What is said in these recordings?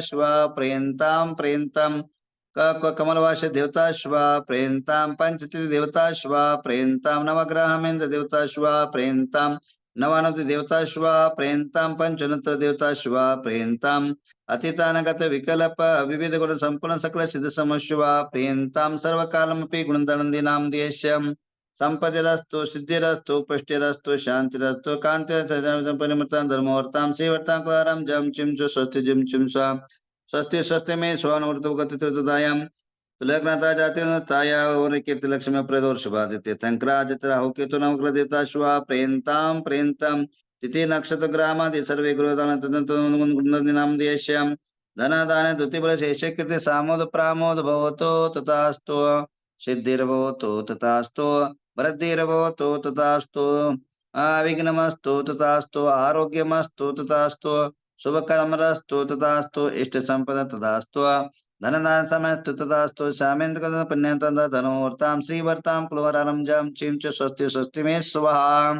श्वा प्रेयन्तां प्रेयन्तां कमलवास देवता श्वा प्रेयन्तां पंचतिथि देवता श्वा प्रेयन्तां नवग्रहमेन्द्र देवता श्वा प्रेयन्तां नवानुति देवता श्वा प्रेयन्तां पंचनत्र देवता श्वा प्रेयन्तां अतीतानगत विकल्प विविध गुण संपूर्ण सकल सिद्ध समश्वा प्रियंताम सर्वकालमपि गुणदनंदिनाम देश्यम संपतिरस्तु सिद्धिरस्तु पुष्टिरस्तु शांतिरस्तु कांतिरस्तु परिमृतां धर्मवर्तां सेवर्तां क्लारं जम चिम स्वस्ति जिम चिम स्वा स्वस्ति स्वस्ति में स्वानुवर्तव गतिदायाम तुलग्नाता जाति ताया और कीर्ति लक्ष्मी प्रदोष बाधित्य तंक्रादित्य राहु केतु नवग्रह देवता श्वा प्रेयन्ताम प्रेयन्ताम तिथि नक्षत्र ग्रामादि सर्वे गृहदान तदनाम देश्यम धनादान द्वितीय शेषकृति सामोद प्रामोद भवतो तथास्तु सिद्धिर्भवतो तथास्तु वृद्धिर्भवतो तथास्तु अविघ्नमस्तु तथास्तु आरोग्यमस्तु तथास्तु शुभकर्मस्तु तथास्तु इष्ट संपदा तथास्तु धनदान समस्तु तथास्तु श्यामेन्द्र पुण्यंत धनोवर्तां श्रीवर्तां कुलवरारं जम चिं च स्वस्ति स्वस्ति में स्वाहा।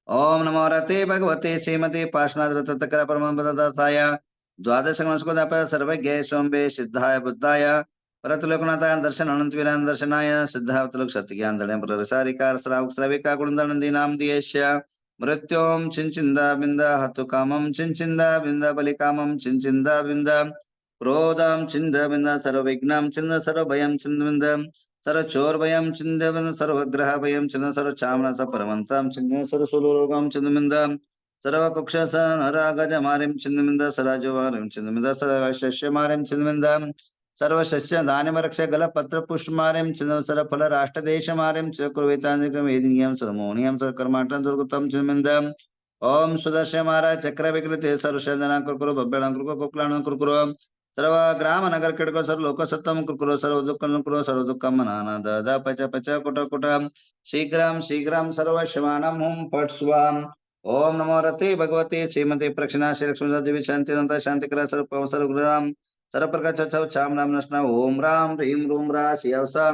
ओम नमो रते भगवते श्रीमते पार्श्वनाथ परमपदाय द्वादश सर्वज्ञ सोम्बे सिद्धाय बुद्धाय परतलोकनाथाय दर्शन अनंत वीरान दर्शनाय सिद्धावतलोक सत्यज्ञान दर्शन प्रसारिकार श्रावक श्रविका गुणदनंदिनाम दियेश्य मृत्योम चिंचिंदा बिंदा हतु कामम चिंचिंदा बिंदा बलिकामम चिंचिंदा बिंदा क्रोधम चिंद बिंदा सर्वविघ्नम चिंद सर्वभयम चिंद बिंदा सर्व चोर भयम चिंद सर्वग्रह भयम चिंद सर्व चामना स परमंतम चिंद सर्व सुलोगम चिंद सर्व कुक्ष नरागज मारिम चिंद सराजो मारिम चिंद सर्व शस्य मारिम चिंद सर्व शस्य धान्य रक्ष गल पत्र पुष्प मारिम चिंद सर्व फल राष्ट्र देश मारिम चक्रवेतानियम सर्वमोनियम सर्व कर्माटन दुर्गतम चिंद ओम सुदर्शन महाराज चक्र विकृति सर्व शजना कुरकुरो भव्यणं कुरकुरो कोक्लाणं कुरकुरो सर्व ग्राम नगर किड़को सर्व लोक सत्तम कुरकुरो सर्व दुःखं कुरो सर्व दुःखं मनाना द पच पच कुट कुट शीघ्रं शीघ्रं सर्व शमानं हुम फट स्वाम। ओम नमो रते भगवते श्रीमते प्रक्षिणा श्री लक्ष्मी देवी शांति दंता शांति करा सर्व पव सर्व गुरुराम सर्व प्रकार छव छाम नाम नष्णा ओम राम ह्रीम रूम रा शिवसा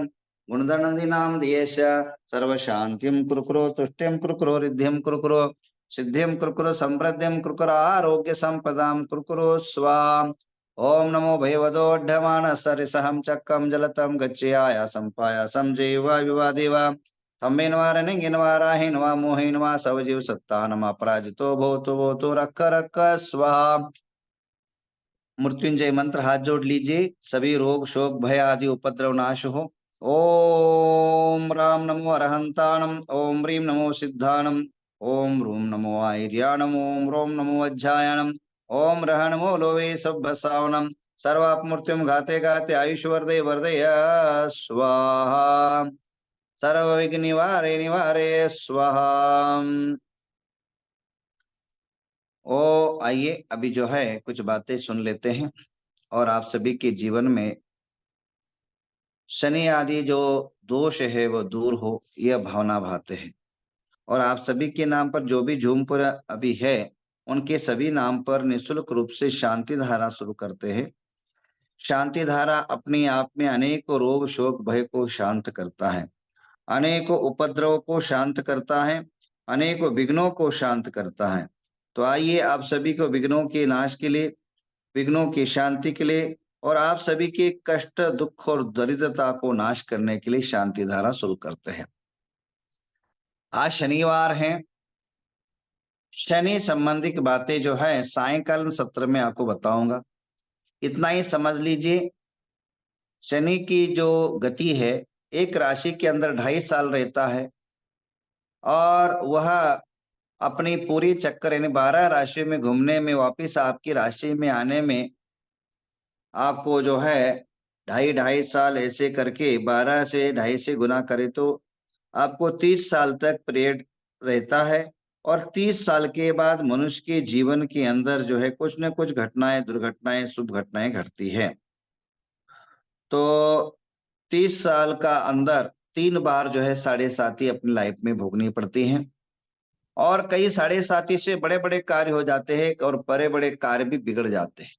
गुणदनंदी नाम दियेश सर्व शांतिम कुरकुरो तुष्टिम कुरकुरो रिद्धिम कुरकुरो सिद्धिम कुरकुरो संप्रद्यम कुरकुरो आरोग्य संपदाम कुरकुरो स्वाम। ओम नमो भयवदोढ़मान सरिसहम चक्कम जलतम गच्छयाया संपायासम जीवा विवादेवा तम्बेनवारनिंगिनवारा हिनवा मोहिनवा सवजीव सत्ता नमा पराजितो भवतो रख रख स्वाहा। मृत्युंजय मंत्र हाथ जोड़ लीजिए, सभी रोग शोक भय आदि उपद्रव नाश हो। ओम राम नमो अरहंतानम ओम ह्रीम नमो सिद्धानम ओम रूम नमो आयर्याणम ओम रोम नमो अज्जायानम ओम रह नमो लोवे सभ्यसावनम सर्वापमृत्युम घाते घाते आयुष वर्धय वर्धय स्वाहा सर्व विघ्न निवारे निवारे स्वाहा। ओ आइए अभी जो है कुछ बातें सुन लेते हैं और आप सभी के जीवन में शनि आदि जो दोष है वो दूर हो, यह भावना भाते हैं। और आप सभी के नाम पर जो भी झूमपुर अभी है उनके सभी नाम पर निःशुल्क रूप से शांति धारा शुरू करते हैं। शांति धारा अपने आप में अनेकों रोग शोक भय को शांत करता है, अनेकों उपद्रव को शांत करता है, अनेकों विघ्नों को शांत करता है। तो आइए आप सभी को विघ्नों के नाश के लिए, विघ्नों की शांति के लिए और आप सभी के कष्ट दुख और दरिद्रता को नाश करने के लिए शांति धारा शुरू करते हैं। आज शनिवार है, शनि संबंधी की बातें जो है सायंकालीन सत्र में आपको बताऊंगा। इतना ही समझ लीजिए, शनि की जो गति है एक राशि के अंदर 2.5 साल रहता है और वह अपनी पूरी चक्कर यानी 12 राशियों में घूमने में वापिस आपकी राशि में आने में आपको जो है 2.5 साल ऐसे करके 12 से 2.5 से गुना करे तो आपको 30 साल तक पीरियड रहता है। और 30 साल के बाद मनुष्य के जीवन के अंदर जो है कुछ न कुछ घटनाएं, दुर्घटनाएं, शुभ घटनाएं घटती है। तो 30 साल का अंदर 3 बार जो है 7.5 अपनी लाइफ में भोगनी पड़ती हैं और कई 7.5 से बड़े बड़े कार्य हो जाते हैं और बड़े बड़े कार्य भी बिगड़ जाते हैं।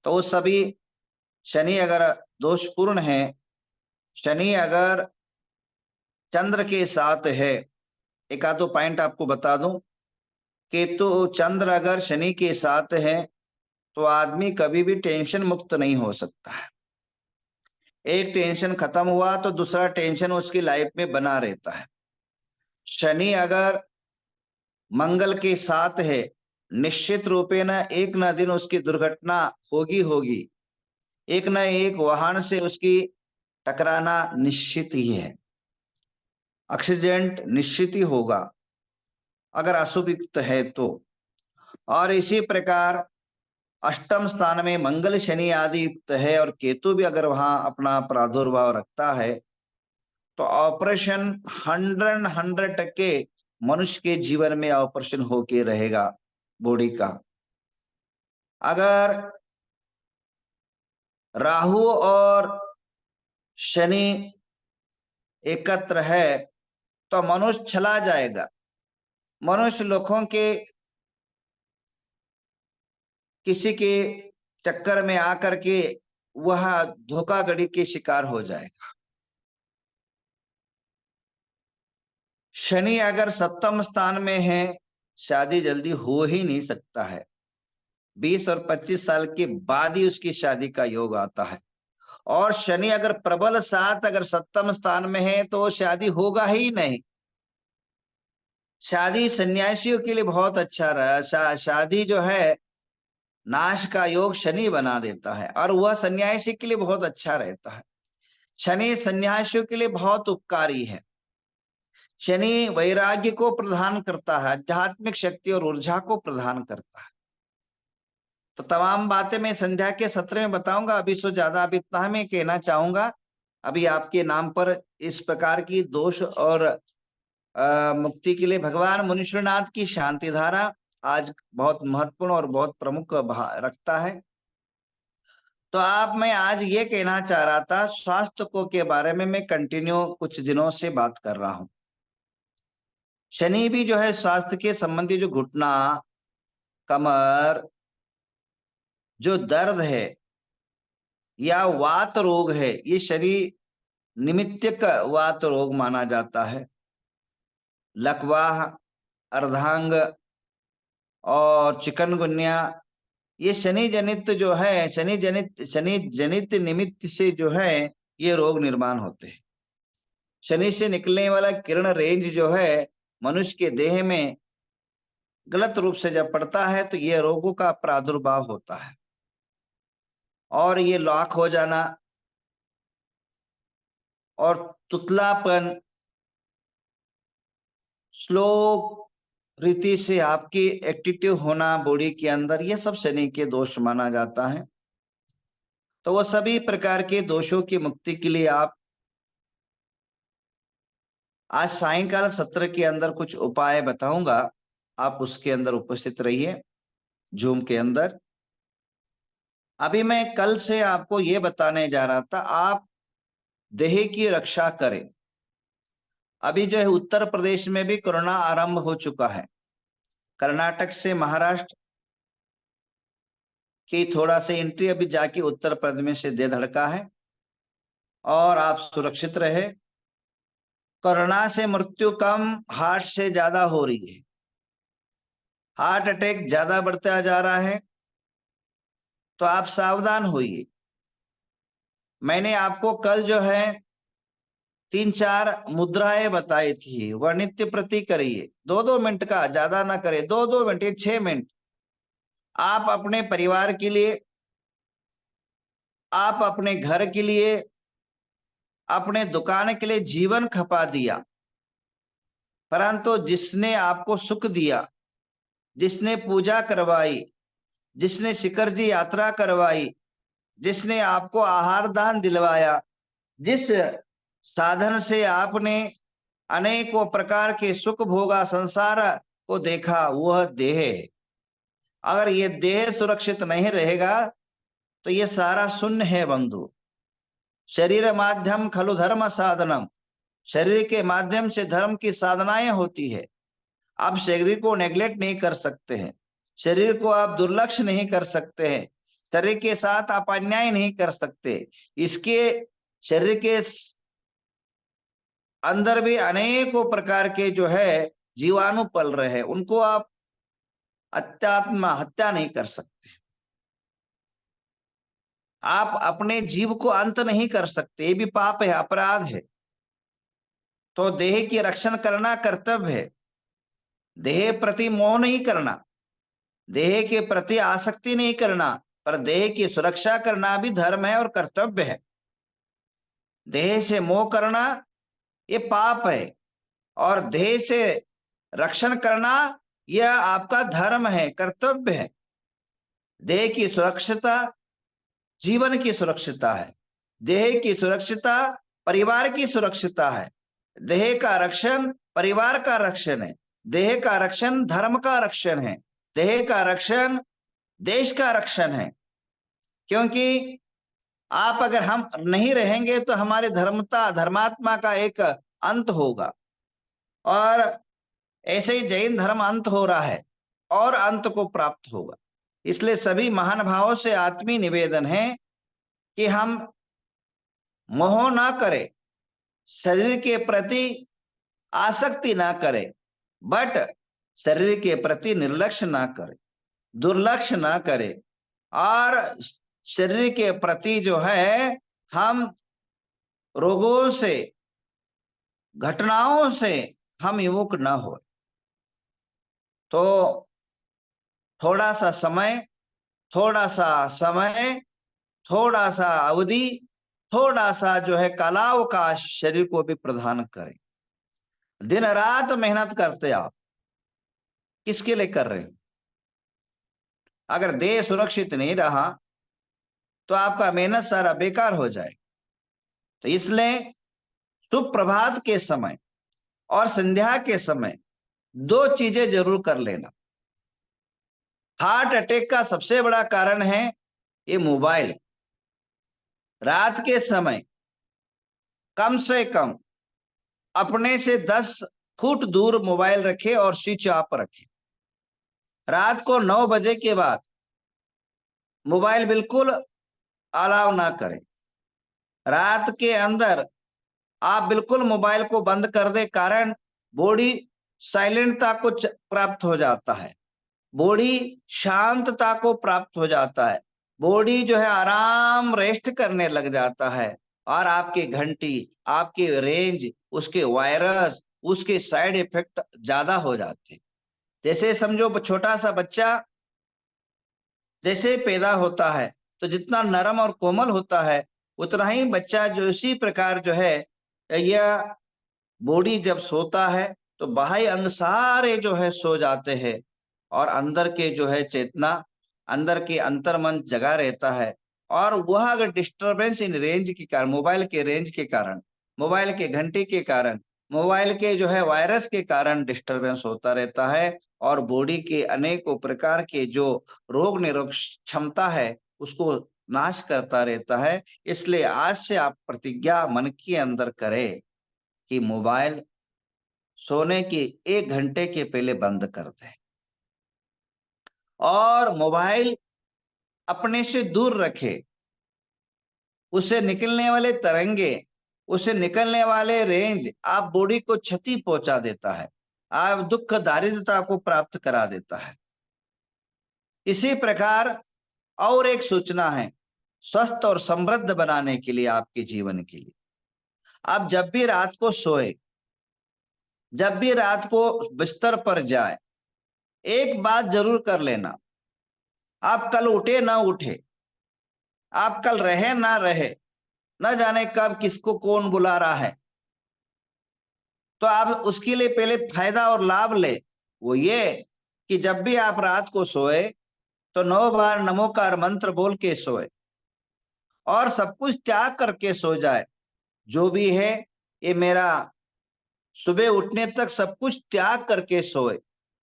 तो वो सभी शनि अगर दोषपूर्ण है, शनि अगर चंद्र के साथ है, एक आधो पॉइंट आपको बता दूं कि तो चंद्र अगर शनि के साथ है तो आदमी कभी भी टेंशन मुक्त नहीं हो सकता है। एक टेंशन खत्म हुआ तो दूसरा टेंशन उसकी लाइफ में बना रहता है। शनि अगर मंगल के साथ है, निश्चित रूपे न एक न दिन उसकी दुर्घटना होगी होगी, एक न एक वाहन से उसकी टकराना निश्चित ही है, एक्सीडेंट निश्चित ही होगा अगर अशुभ युक्त है तो। और इसी प्रकार अष्टम स्थान में मंगल शनि आदि युक्त है और केतु भी अगर वहां अपना प्रादुर्भाव रखता है तो ऑपरेशन 100% मनुष्य के जीवन में ऑपरेशन होके रहेगा बॉडी का। अगर राहु और शनि एकत्र है तो मनुष्य चला जाएगा, मनुष्य लोगों के किसी के चक्कर में आकर के वह धोखाधड़ी के शिकार हो जाएगा। शनि अगर सप्तम स्थान में है, शादी जल्दी हो ही नहीं सकता है, 20 और 25 साल के बाद ही उसकी शादी का योग आता है। और शनि अगर प्रबल साथ अगर सप्तम स्थान में है तो शादी होगा ही नहीं। शादी सन्यासियों के लिए बहुत अच्छा रहा, शादी जो है नाश का योग शनि बना देता है और वह सन्यासी के लिए बहुत अच्छा रहता है। शनि सन्यासियों के लिए बहुत उपकारी है। शनि वैराग्य को प्रदान करता है, आध्यात्मिक शक्ति और ऊर्जा को प्रदान करता है। तो तमाम बातें मैं संध्या के सत्र में बताऊंगा, अभी सो ज्यादा अभी इतना मैं कहना चाहूंगा। अभी आपके नाम पर इस प्रकार की दोष और मुक्ति के लिए भगवान मुनीश्वरनाथ की शांति धारा आज बहुत महत्वपूर्ण और बहुत प्रमुख रखता है। तो आप मैं आज ये कहना चाह रहा था, स्वास्थ्य को के बारे में मैं कंटिन्यू कुछ दिनों से बात कर रहा हूं। शनि भी जो है स्वास्थ्य के संबंधी जो घुटना, कमर, जो दर्द है या वात रोग है, ये शरीर निमित्तिक वात रोग माना जाता है। लकवा, अर्धांग और चिकनगुन्या, ये शनि जनित जो है, शनि जनित निमित्त से जो है ये रोग निर्माण होते हैं। शनि से निकलने वाला किरण रेंज जो है मनुष्य के देह में गलत रूप से जब पड़ता है तो ये रोगों का प्रादुर्भाव होता है। और ये लॉक हो जाना और तुतलापन, स्लो रीति से आपकी एक्टिव होना बॉडी के अंदर, ये सब शनि के दोष माना जाता है। तो वो सभी प्रकार के दोषों की मुक्ति के लिए आप आज सायंकाल सत्र के अंदर कुछ उपाय बताऊंगा, आप उसके अंदर उपस्थित रहिए जूम के अंदर। अभी मैं कल से आपको ये बताने जा रहा था, आप देह की रक्षा करें। अभी जो है उत्तर प्रदेश में भी कोरोना आरंभ हो चुका है, कर्नाटक से महाराष्ट्र की थोड़ा से एंट्री अभी जाके उत्तर प्रदेश में से दे धड़का है और आप सुरक्षित रहे। कोरोना से मृत्यु कम, हार्ट से ज्यादा हो रही है, हार्ट अटैक ज्यादा बढ़ता जा रहा है, तो आप सावधान होइए। मैंने आपको कल जो है 3-4 मुद्राएं बताई थी, वह नित्य प्रति करिए, 2-2 मिनट का, ज्यादा ना करें, 2-2 मिनट, 6 मिनट। आप अपने परिवार के लिए, आप अपने घर के लिए, अपने दुकान के लिए जीवन खपा दिया, परंतु जिसने आपको सुख दिया, जिसने पूजा करवाई, जिसने शिखर जी यात्रा करवाई, जिसने आपको आहार दान दिलवाया, जिस साधन से आपने अनेकों प्रकार के सुख भोगा संसार को देखा, वह देह है। अगर ये देह सुरक्षित नहीं रहेगा तो ये सारा शून्य है बंधु। शरीर माध्यम खलु धर्म साधनम, शरीर के माध्यम से धर्म की साधनाएं होती है। आप शरीर को नेग्लेक्ट नहीं कर सकते हैं, शरीर को आप दुर्लक्ष्य नहीं कर सकते हैं, शरीर के साथ आप अन्याय नहीं कर सकते। इसके शरीर के अंदर भी अनेकों प्रकार के जो है जीवाणु पल रहे हैं, उनको आप अत्यात्म हत्या नहीं कर सकते। आप अपने जीव को अंत नहीं कर सकते, ये भी पाप है, अपराध है। तो देह की रक्षण करना कर्तव्य है। देह प्रति मोह नहीं करना, देह के प्रति आसक्ति नहीं करना, पर देह की सुरक्षा करना भी धर्म है और कर्तव्य है। देह से मोह करना ये पाप है, और देह से रक्षण करना यह आपका धर्म है, कर्तव्य है। देह की सुरक्षिता जीवन की सुरक्षिता है, देह की सुरक्षिता परिवार की सुरक्षिता है, देह का रक्षण परिवार का रक्षण है, देह का रक्षण धर्म का रक्षण है, देह का रक्षण देश का रक्षण है। क्योंकि आप अगर हम नहीं रहेंगे तो हमारे धर्मात्मा का एक अंत होगा, और ऐसे ही जैन धर्म अंत हो रहा है और अंत को प्राप्त होगा। इसलिए सभी महान भावों से आत्मीय निवेदन है कि हम मोह ना करें, शरीर के प्रति आसक्ति ना करें, बट शरीर के प्रति निर्लक्ष्य ना करें, दुर्लक्ष्य ना करें, और शरीर के प्रति जो है हम रोगों से घटनाओं से हम विमुख न हो। तो थोड़ा सा समय, थोड़ा सा समय, थोड़ा सा अवधि, थोड़ा सा जो है कालावकाश शरीर को भी प्रदान करें। दिन रात मेहनत करते आप, किसके लिए कर रहे हैं? अगर देह सुरक्षित नहीं रहा तो आपका मेहनत सारा बेकार हो जाए। तो इसलिए सुप्रभात के समय और संध्या के समय दो चीजें जरूर कर लेना। हार्ट अटैक का सबसे बड़ा कारण है ये मोबाइल। रात के समय कम से कम अपने से 10 फुट दूर मोबाइल रखे और स्विच ऑफ रखे। रात को 9 बजे के बाद मोबाइल बिल्कुल अलाउ ना करें। रात के अंदर आप बिल्कुल मोबाइल को बंद कर दे, कारण बॉडी साइलेंटता को प्राप्त हो जाता है, बॉडी शांतता को प्राप्त हो जाता है, बॉडी जो है आराम रेस्ट करने लग जाता है, और आपकी घंटी, आपकी रेंज, उसके वायरस, उसके साइड इफेक्ट ज्यादा हो जाते हैं। जैसे समझो छोटा सा बच्चा जैसे पैदा होता है तो जितना नरम और कोमल होता है, उतना ही बच्चा जो इसी प्रकार जो है यह बॉडी जब सोता है तो बाह्य अंग सारे जो है सो जाते हैं, और अंदर के जो है चेतना, अंदर के अंतर्मन जगा रहता है। और वह अगर डिस्टरबेंस इन रेंज के कारण, मोबाइल के रेंज के कारण, मोबाइल के घंटे के कारण, मोबाइल के जो है वायरस के कारण डिस्टरबेंस होता रहता है, और बॉडी के अनेकों प्रकार के जो रोग निरोधक क्षमता है उसको नाश करता रहता है। इसलिए आज से आप प्रतिज्ञा मन के अंदर करें कि मोबाइल सोने के 1 घंटे के पहले बंद कर दें, और मोबाइल अपने से दूर रखे। उससे निकलने वाले तरंगे, उससे निकलने वाले रेंज आप बॉडी को क्षति पहुंचा देता है, आप दुख दारिद्रता को प्राप्त करा देता है। इसी प्रकार और एक सूचना है स्वस्थ और समृद्ध बनाने के लिए, आपके जीवन के लिए। आप जब भी रात को सोए, जब भी रात को बिस्तर पर जाए, एक बात जरूर कर लेना, आप कल उठे ना उठे, आप कल रहे ना रहे, न जाने कब किसको कौन बुला रहा है, तो आप उसके लिए पहले फायदा और लाभ ले। वो ये कि जब भी आप रात को सोए तो 9 बार नमोकार मंत्र बोल के सोए, और सब कुछ त्याग करके सो जाए। जो भी है ये मेरा, सुबह उठने तक सब कुछ त्याग करके सोए।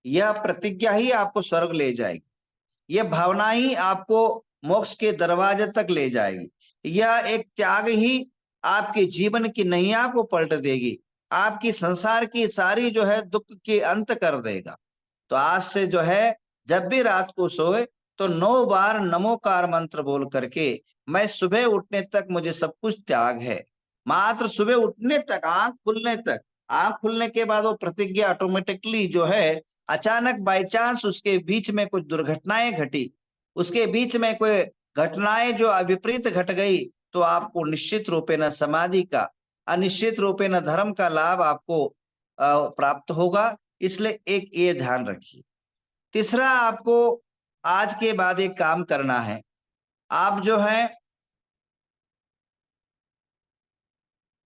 यह प्रतिज्ञा ही आपको स्वर्ग ले जाएगी, यह भावना ही आपको मोक्ष के दरवाजे तक ले जाएगी, यह एक त्याग ही आपके जीवन की नैया को पलट देगी, आपकी संसार की सारी जो है दुख के अंत कर देगा। तो आज से जो है जब भी रात को सोए तो 9 बार नमोकार मंत्र बोल करके, मैं सुबह उठने तक मुझे सब कुछ त्याग है, मात्र सुबह उठने तक, आंख खुलने तक। आंख खुलने के बाद वो प्रतिज्ञा ऑटोमेटिकली जो है, अचानक बाई चांस उसके बीच में कुछ दुर्घटनाएं घटी, उसके बीच में कोई घटनाएं जो विपरीत घट गई तो आपको निश्चित रूपेण समाधि का, अनिश्चित रूपेण धर्म का लाभ आपको प्राप्त होगा। इसलिए एक ये ध्यान रखिए। तीसरा, आपको आज के बाद एक काम करना है। आप जो है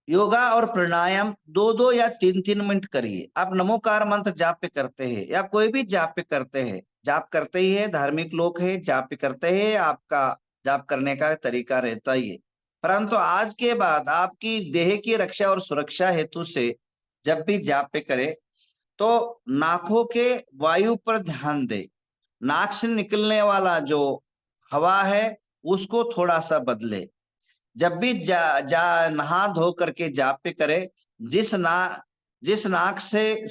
योगा और प्राणायाम 2-2 या 3-3 मिनट करिए। आप नमोकार मंत्र जाप पे करते हैं या कोई भी जाप पे करते हैं, जाप करते ही है, धार्मिक लोग है जाप पे करते हैं, आपका जाप करने का तरीका रहता ही है। परंतु आज के बाद आपकी देह की रक्षा और सुरक्षा हेतु से जब भी जाप पे करे तो नाकों के वायु पर ध्यान दे। नाक से निकलने वाला जो हवा है उसको थोड़ा सा बदले। जब भी नहा धो करके जाप पे करे, जिस नाक से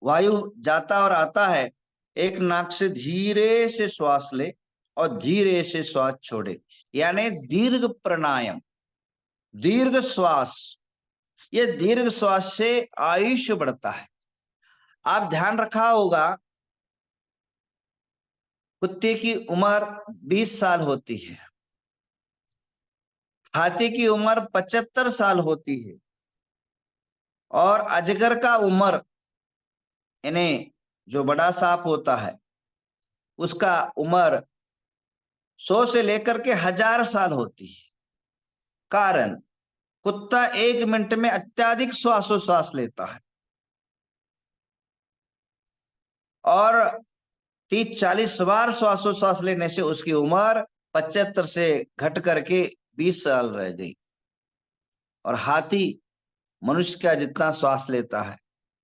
वायु जाता और आता है, एक नाक से धीरे से श्वास ले और धीरे से श्वास छोड़े, यानी दीर्घ प्राणायाम, दीर्घ श्वास। ये दीर्घ श्वास से आयुष्य बढ़ता है। आप ध्यान रखा होगा, कुत्ते की उम्र 20 साल होती है, हाथी की उम्र 75 साल होती है, और अजगर का उम्र, यानी जो बड़ा सांप होता है उसका उम्र 100 से लेकर के 1000 साल होती है। कारण, कुत्ता 1 मिनट में अत्यधिक श्वासोश्वास लेता है और 30-40 बार श्वासोश्वास लेने से उसकी उम्र 75 से घट करके 20 साल रह गई। और हाथी मनुष्य का जितना श्वास लेता है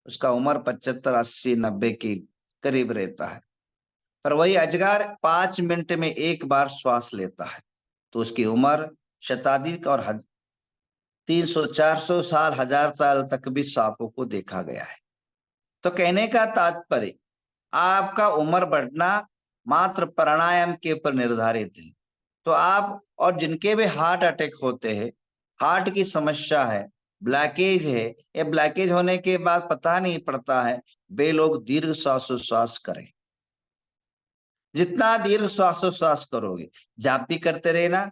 उसका उम्र 75, 80, 90 के करीब रहता है। पर वही अजगर 5 मिनट में एक बार श्वास लेता है तो उसकी उम्र शताधिक और 300-400 साल, 1000 साल तक भी सांपों को देखा गया है। तो कहने का तात्पर्य, आपका उम्र बढ़ना मात्र प्राणायाम के ऊपर निर्धारित है। तो आप, और जिनके भी हार्ट अटैक होते हैं, हार्ट की समस्या है, ब्लॉकेज है, ये ब्लॉकेज होने के बाद पता नहीं पड़ता है, वे लोग दीर्घ श्वासोश्वास करें। जितना दीर्घ श्वासोश्वास करोगे, जाप भी करते रहना,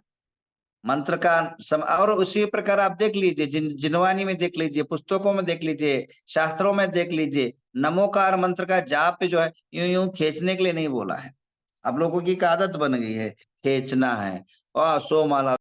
मंत्र का और उसी प्रकार आप देख लीजिए, जिनवानी में देख लीजिए, पुस्तकों में देख लीजिए, शास्त्रों में देख लीजिए, नमोकार मंत्र का जाप जो है यूं यूं खींचने के लिए नहीं बोला है। अब लोगों की एक आदत बन गई है, खींचना है और 100 माला